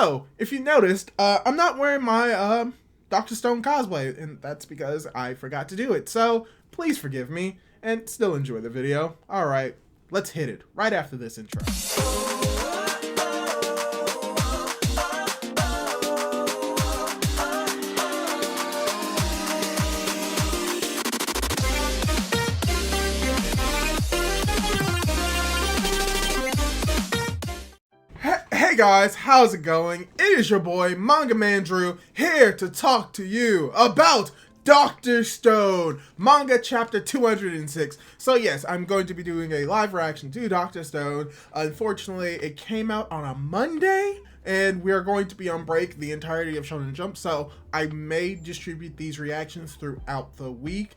So, if you noticed, I'm not wearing my Dr. Stone cosplay, and that's because I forgot to do it. So, please forgive me, and still enjoy the video. Alright, let's hit it right after this intro. Hey guys, how's it going? It is your boy, Manga Man Drew, here to talk to you about Dr. Stone, manga chapter 206. So yes, I'm going to be doing a live reaction to Dr. Stone. Unfortunately, it came out on a Monday, and we are going to be on break the entirety of Shonen Jump, so I may distribute these reactions throughout the week,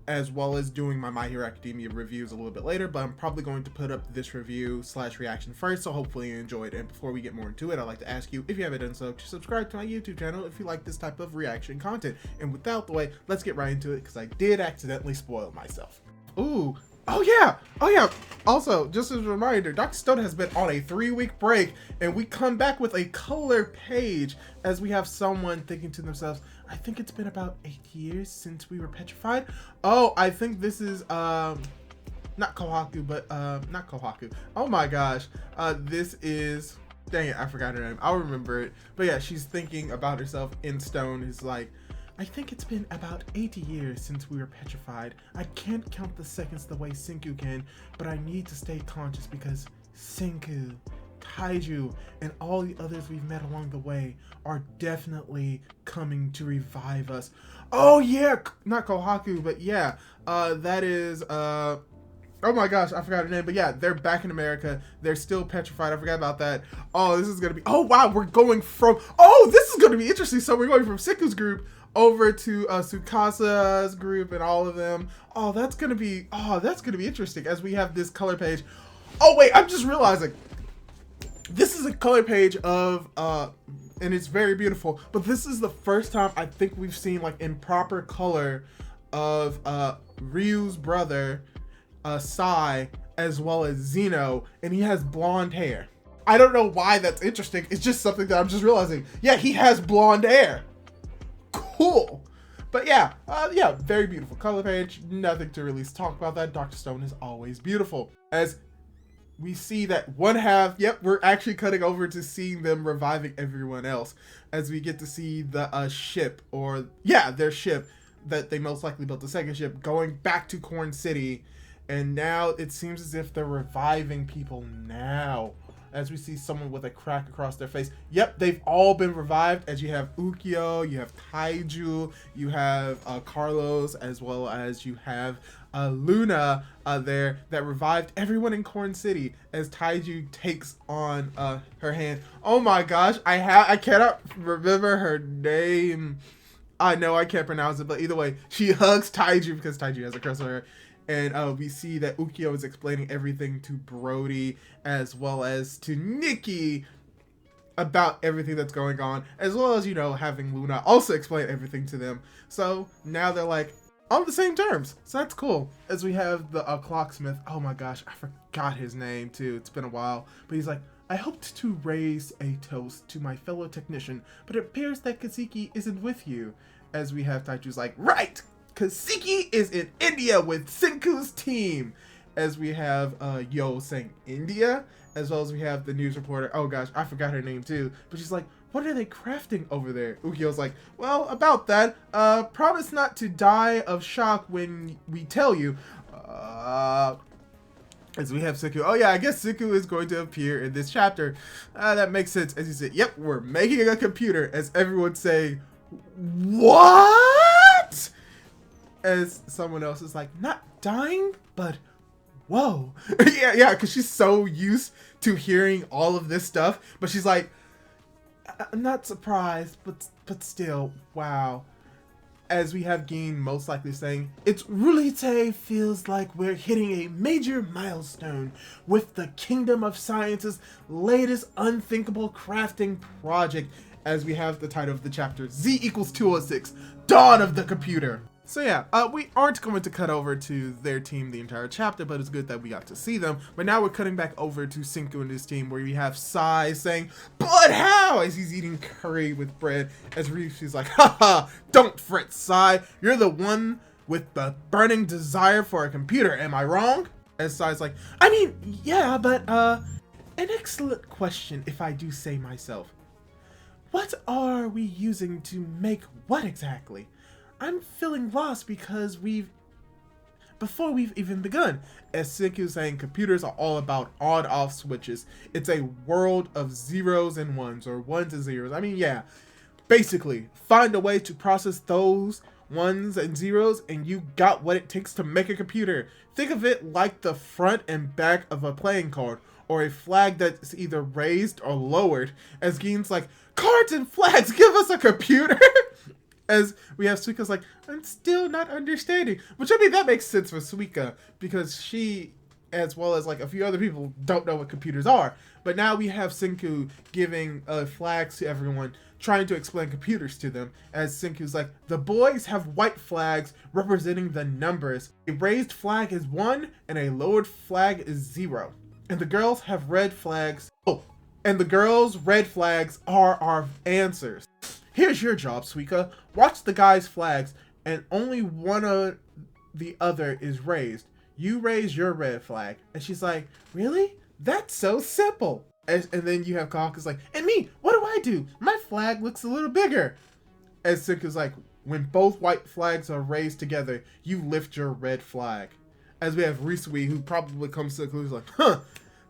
as well as doing my My Hero Academia reviews a little bit later, but I'm probably going to put up this review / reaction first, so hopefully you enjoyed it. And before we get more into it, I'd like to ask you, if you haven't done so, to subscribe to my YouTube channel if you like this type of reaction content. And without the way, let's get right into it, because I did accidentally spoil myself. Ooh, oh yeah, also, just as a reminder, Dr. Stone has been on a 3-week break, and we come back with a color page, as we have someone thinking to themselves, I think it's been about 8 years since we were petrified. Oh, I think this is, not Kohaku, but, not Kohaku. Oh my gosh. This is, dang it, I forgot her name. I'll remember it. But yeah, she's thinking about herself in stone. Is like, I think it's been about 80 years since we were petrified. I can't count the seconds the way Senku can, but I need to stay conscious because Senku, Kaiju, and all the others we've met along the way are definitely coming to revive us. Oh yeah, not Kohaku, but yeah, that is, oh my gosh, I forgot her name, but yeah, they're back in America. They're still petrified. I forgot about that. Oh, this is gonna be, oh wow, we're going from, oh, this is gonna be interesting. So we're going from Senku's group over to Tsukasa's group and all of them. Oh, that's gonna be interesting as we have this color page. Oh wait, I'm just realizing, this is a color page of, and it's very beautiful, but this is the first time I think we've seen, like, in proper color of, Ryu's brother, Sai, as well as Zeno, and he has blonde hair. I don't know why that's interesting, it's just something that I'm just realizing. Yeah, he has blonde hair. Cool. But yeah, yeah, very beautiful color page, nothing to really talk about that. Dr. Stone is always beautiful. As we see that one half, yep, we're actually cutting over to seeing them reviving everyone else, as we get to see the ship, or yeah, their ship that they most likely built, the second ship, going back to Corn City, and now it seems as if they're reviving people now, as we see someone with a crack across their face. Yep, they've all been revived, as you have Ukyo, you have Taiju, you have Carlos, as well as you have Luna there, that revived everyone in Corn City, as Taiju takes on her hand. Oh my gosh, I cannot remember her name. I know I can't pronounce it, but either way, she hugs Taiju because Taiju has a crush on her. And we see that Ukyo is explaining everything to Brody, as well as to Nikki, about everything that's going on, as well as, you know, having Luna also explain everything to them. So now they're like on the same terms, so that's cool. As we have the clocksmith, oh my gosh, I forgot his name too, it's been a while, but he's like, I hoped to raise a toast to my fellow technician, but it appears that Kaseki isn't with you. As we have Taichu's like, right, Kaseki is in India with Senku's team. As we have Yo saying India, as well as we have the news reporter, oh gosh, I forgot her name too, but she's like, what are they crafting over there? Ukyo's like, well, about that, promise not to die of shock when we tell you. As we have Senku, oh yeah, I guess Senku is going to appear in this chapter. That makes sense. As you said, yep, we're making a computer, as everyone's saying, what? As someone else is like, not dying, but whoa. yeah, because she's so used to hearing all of this stuff, but she's like, I'm not surprised, but still, wow. As we have Gin most likely saying, it's Rulite feels like we're hitting a major milestone with the Kingdom of Science's latest unthinkable crafting project, as we have the title of the chapter, Z equals 206, Dawn of the Computer. So yeah, we aren't going to cut over to their team the entire chapter, but it's good that we got to see them. But now we're cutting back over to Senku and his team, where we have Sai saying, "But how?" as he's eating curry with bread. As Rishi's like, "Haha, don't fret, Sai. You're the one with the burning desire for a computer. Am I wrong?" As Sai's like, "I mean, yeah, but an excellent question, if I do say myself. What are we using to make what exactly? I'm feeling lost because before we've even begun." As Senku's saying, computers are all about on-off switches. It's a world of zeros and ones, or ones and zeros. I mean, yeah, basically, find a way to process those ones and zeros and you got what it takes to make a computer. Think of it like the front and back of a playing card, or a flag that's either raised or lowered. As Gein's like, "Cards and flags, give us a computer." As we have Suika's like, "I'm still not understanding." Which, I mean, that makes sense for Suika, because she, as well as like a few other people, don't know what computers are. But now we have Senku giving flags to everyone, trying to explain computers to them. As Senku's like, "The boys have white flags representing the numbers. A raised flag is 1 and a lowered flag is 0. And the girls have red flags. Oh, and the girls' red flags are our answers. Here's your job, Suika. Watch the guys' flags, and only one of the other is raised. You raise your red flag." And she's like, "Really? That's so simple." And then you have Kahaku's like, "And me, what do I do? My flag looks a little bigger." As Senku's like, "When both white flags are raised together, you lift your red flag." As we have Risui, who probably comes to the conclusion like, "Huh,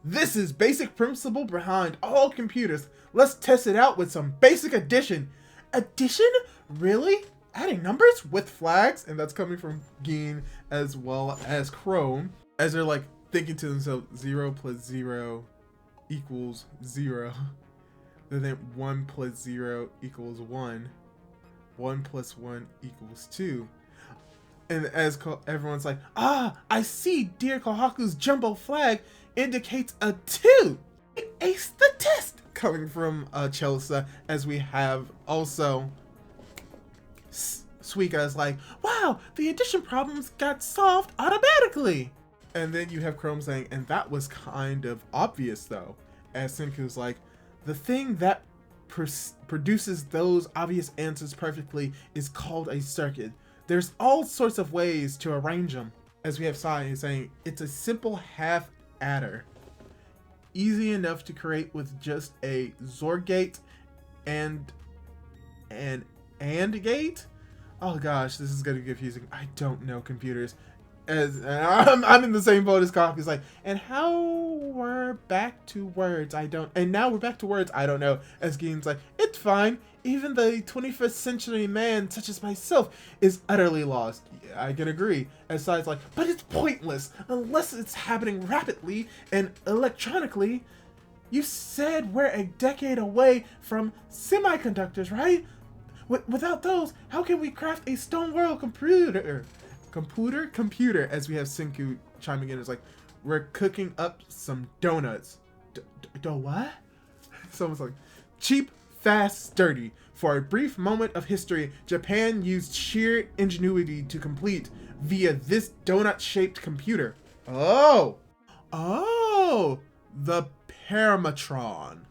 this is basic principle behind all computers. Let's test it out with some basic addition." Addition? Really? Adding numbers with flags? And that's coming from Gein as well as Chrome. As they're like thinking to themselves, 0 plus 0 equals 0. Then 1 plus 0 equals 1. 1 plus 1 equals 2. And as everyone's like, "Ah, I see dear Kohaku's jumbo flag indicates a 2. It aced the test." Coming from Chelsea, as we have also Suika is like, "Wow, the addition problems got solved automatically." And then you have Chrome saying, "And that was kind of obvious though." As Senku's like, "The thing that produces those obvious answers perfectly is called a circuit. There's all sorts of ways to arrange them." As we have Sai saying, "It's a simple half adder. Easy enough to create with just a XOR gate and an AND gate." Oh gosh, this is gonna be confusing. I don't know computers. As I'm in the same boat as Kaku's like, "And how we're back to words, I don't." And now we're back to words, I don't know. As Gein's like, "It's fine. Even the 21st century man, such as myself, is utterly lost." Yeah, I can agree. As Sai's like, "But it's pointless unless it's happening rapidly and electronically. You said we're a decade away from semiconductors, right? Without those, how can we craft a stone world computer?" Computer, as we have Senku chiming in. It's like, "We're cooking up some donuts." What? Someone's like, "Cheap, fast, sturdy. For a brief moment of history, Japan used sheer ingenuity to complete via this donut-shaped computer." Oh, the Parametron.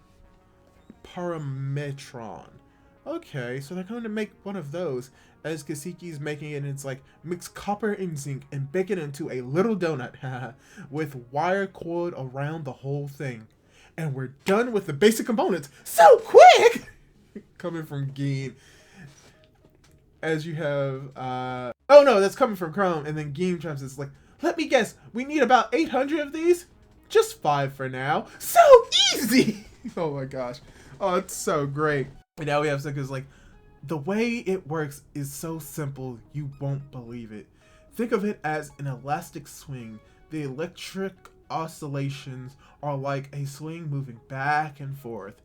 Okay, so they're going to make one of those. As Kasiki's making it, and it's like, "Mix copper and zinc and bake it into a little donut with wire coiled around the whole thing. And we're done with the basic components so quick!" Coming from Gein. As you have, oh no, that's coming from Chrome. And then Gein chimes in, it's like, "Let me guess, we need about 800 of these? Just 5 for now. So easy!" Oh my gosh. Oh, it's so great. And now we have Senku's like, "The way it works is so simple, you won't believe it. Think of it as an elastic swing. The electric oscillations are like a swing moving back and forth.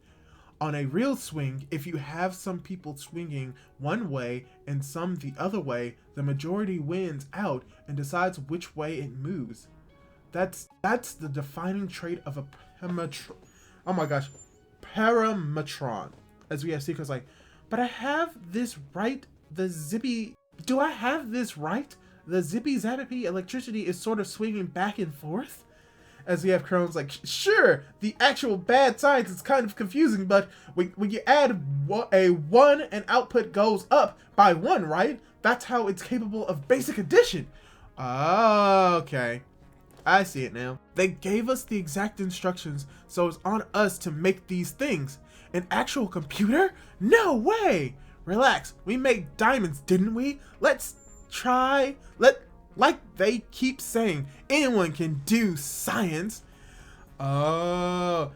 On a real swing, if you have some people swinging one way and some the other way, the majority wins out and decides which way it moves. That's the defining trait of a parametron." Oh my gosh. Parametron. As we have Seiko's like, "But I have this right, the Do I have this right? The zippy zappy electricity is sort of swinging back and forth? As we have Crohn's like, sure, the actual bad science is kind of confusing, but when you add a 1 and output goes up by 1, right? That's how it's capable of basic addition. Oh, okay. I see it now. They gave us the exact instructions, so it's on us to make these things. An actual computer? No way! Relax, we made diamonds, didn't we? Let's try. Like they keep saying, anyone can do science. Oh.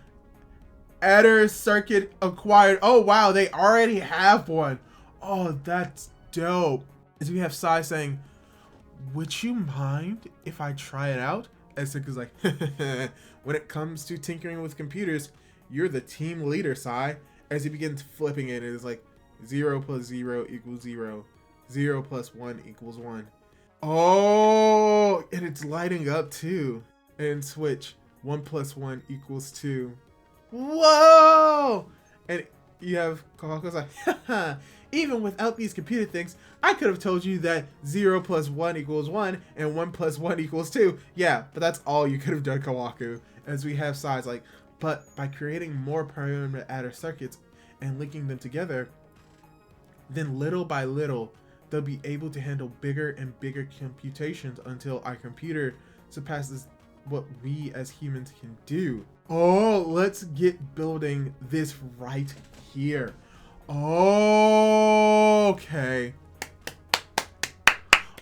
Adder circuit acquired. Oh wow, they already have one. Oh, that's dope. As we have Sai saying, would you mind if I try it out? As Siku's like, when it comes to tinkering with computers, you're the team leader, Sai. As he begins flipping it, it's like 0 plus 0 equals 0. 0 plus 1 equals 1. Oh, and it's lighting up too. And switch. 1 plus 1 equals 2. Whoa! And you have Kawako's like, haha, even without these computer things, I could have told you that 0 plus 1 equals 1 and 1 plus 1 equals 2. Yeah, but that's all you could have done, Kawaku. As we have sides like, but by creating more pyramid adder circuits and linking them together, then little by little, they'll be able to handle bigger and bigger computations until our computer surpasses what we as humans can do. Oh, let's get building this right here. Okay.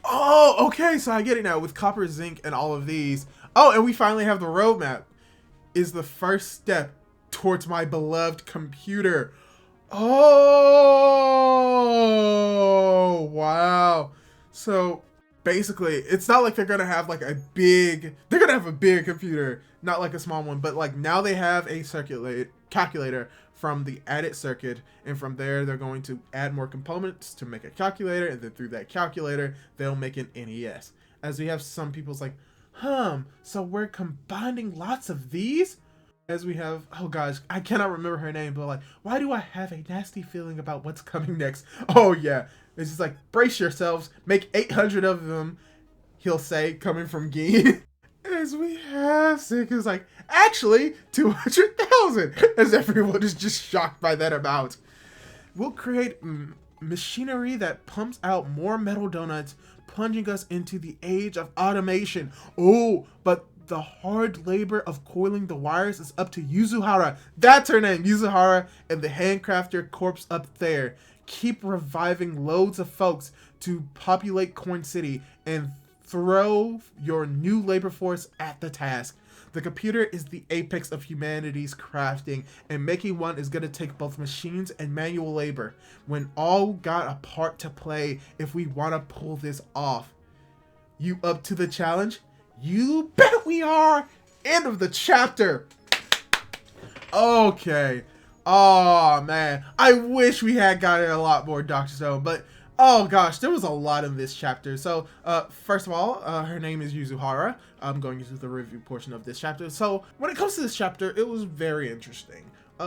Oh, okay, so I get it now with copper, zinc, and all of these. Oh, and we finally have the roadmap. Is the first step towards my beloved computer. Oh, wow. So basically, it's not like they're gonna have like they're gonna have a big computer, not like a small one, but like now they have a calculator from the added circuit, and from there they're going to add more components to make a calculator, and then through that calculator they'll make an NES. As we have some people's like, so we're combining lots of these? As we have, oh gosh, I cannot remember her name, but like, why do I have a nasty feeling about what's coming next? Oh yeah, it's just like, brace yourselves, make 800 of them, he'll say, coming from Gin. As we have Siku's like, actually, 200,000, as everyone is just shocked by that amount. We'll create machinery that pumps out more metal donuts, plunging us into the age of automation. Oh, but the hard labor of coiling the wires is up to Yuzuhara. That's her name, Yuzuhara, and the handcrafter corpse up there. Keep reviving loads of folks to populate Coin City and throw your new labor force at the task. The computer is the apex of humanity's crafting, and making one is going to take both machines and manual labor. When all got a part to play if we want to pull this off. You up to the challenge? You bet we are! End of the chapter! Okay. Oh man, I wish we had gotten a lot more Dr. Stone, but oh gosh, there was a lot in this chapter. So first of all, her name is Yuzuhara. I'm going into the review portion of this chapter. So when it comes to this chapter, it was very interesting.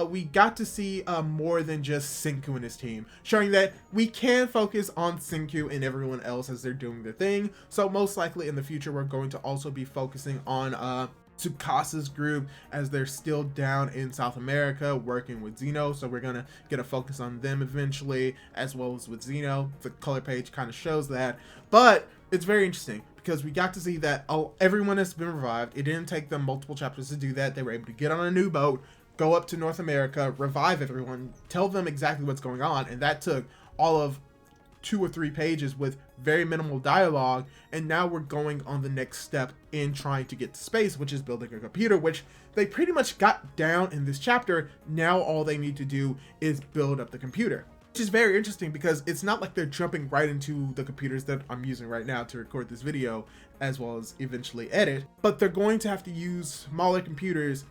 We got to see more than just Senku and his team, showing that we can focus on Senku and everyone else as they're doing their thing. So most likely in the future, we're going to also be focusing on Tsukasa's group as they're still down in South America working with Zeno. So we're gonna get a focus on them eventually, as well as with Zeno. The color page kind of shows that, but it's very interesting because we got to see that everyone has been revived. It didn't take them multiple chapters to do that. They were able to get on a new boat, go up to North America, revive everyone, tell them exactly what's going on, and that took all of 2 or 3 pages with very minimal dialogue. And now we're going on the next step in trying to get to space, which is building a computer, which they pretty much got down in this chapter. Now all they need to do is build up the computer, which is very interesting because it's not like they're jumping right into the computers that I'm using right now to record this video as well as eventually edit, but they're going to have to use smaller computers,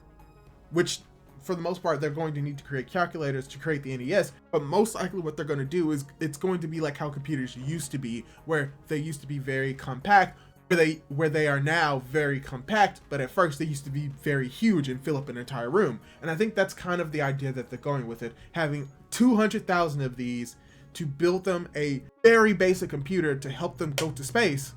which for the most part, they're going to need to create calculators to create the NES, but most likely what they're going to do is it's going to be like how computers used to be, where they used to be very compact, where they are now very compact, but at first they used to be very huge and fill up an entire room. And I think that's kind of the idea that they're going with it, having 200,000 of these to build them a very basic computer to help them go to space,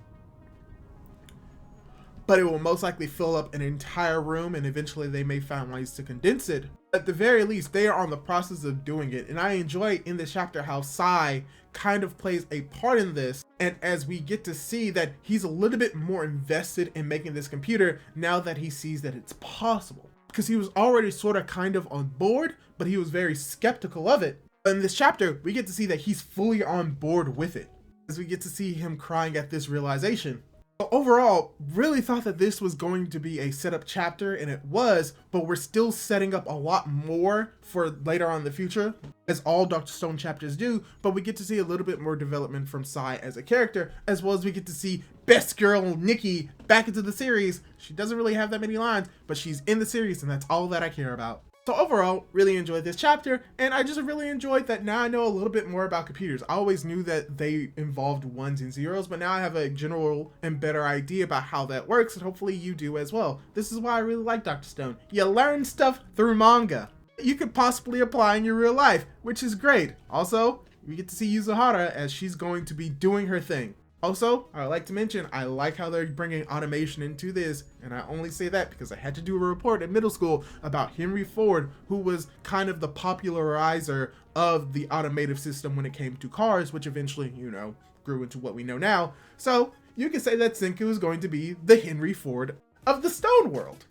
but it will most likely fill up an entire room, and eventually they may find ways to condense it. At the very least, they are on the process of doing it, and I enjoy in this chapter how Sai kind of plays a part in this, and as we get to see that he's a little bit more invested in making this computer now that he sees that it's possible. Because he was already sort of kind of on board, but he was very skeptical of it. In this chapter, we get to see that he's fully on board with it, as we get to see him crying at this realization. So overall, really thought that this was going to be a setup chapter, and it was, but we're still setting up a lot more for later on in the future, as all Dr. Stone chapters do, but we get to see a little bit more development from Sai as a character, as well as we get to see best girl Nikki back into the series. She doesn't really have that many lines, but she's in the series, and that's all that I care about. So overall, really enjoyed this chapter, and I just really enjoyed that now I know a little bit more about computers. I always knew that they involved ones and zeros, but now I have a general and better idea about how that works, and hopefully you do as well. This is why I really like Dr. Stone. You learn stuff through manga you could possibly apply in your real life, which is great. Also, we get to see Yuzuhara as she's going to be doing her thing. Also, I would like to mention, I like how they're bringing automation into this, and I only say that because I had to do a report in middle school about Henry Ford, who was kind of the popularizer of the automotive system when it came to cars, which eventually, you know, grew into what we know now. So, you can say that Senku is going to be the Henry Ford of the Stone world.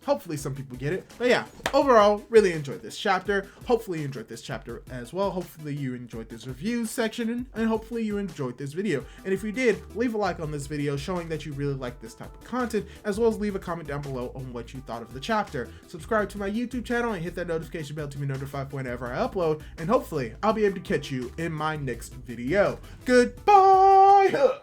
Hopefully some people get it. But yeah, overall, really enjoyed this chapter. Hopefully you enjoyed this chapter as well. Hopefully you enjoyed this review section, and hopefully you enjoyed this video. And if you did, leave a like on this video showing that you really like this type of content, as well as leave a comment down below on what you thought of the chapter. Subscribe to my YouTube channel and hit that notification bell to be notified whenever I upload, and hopefully I'll be able to catch you in my next video. Goodbye!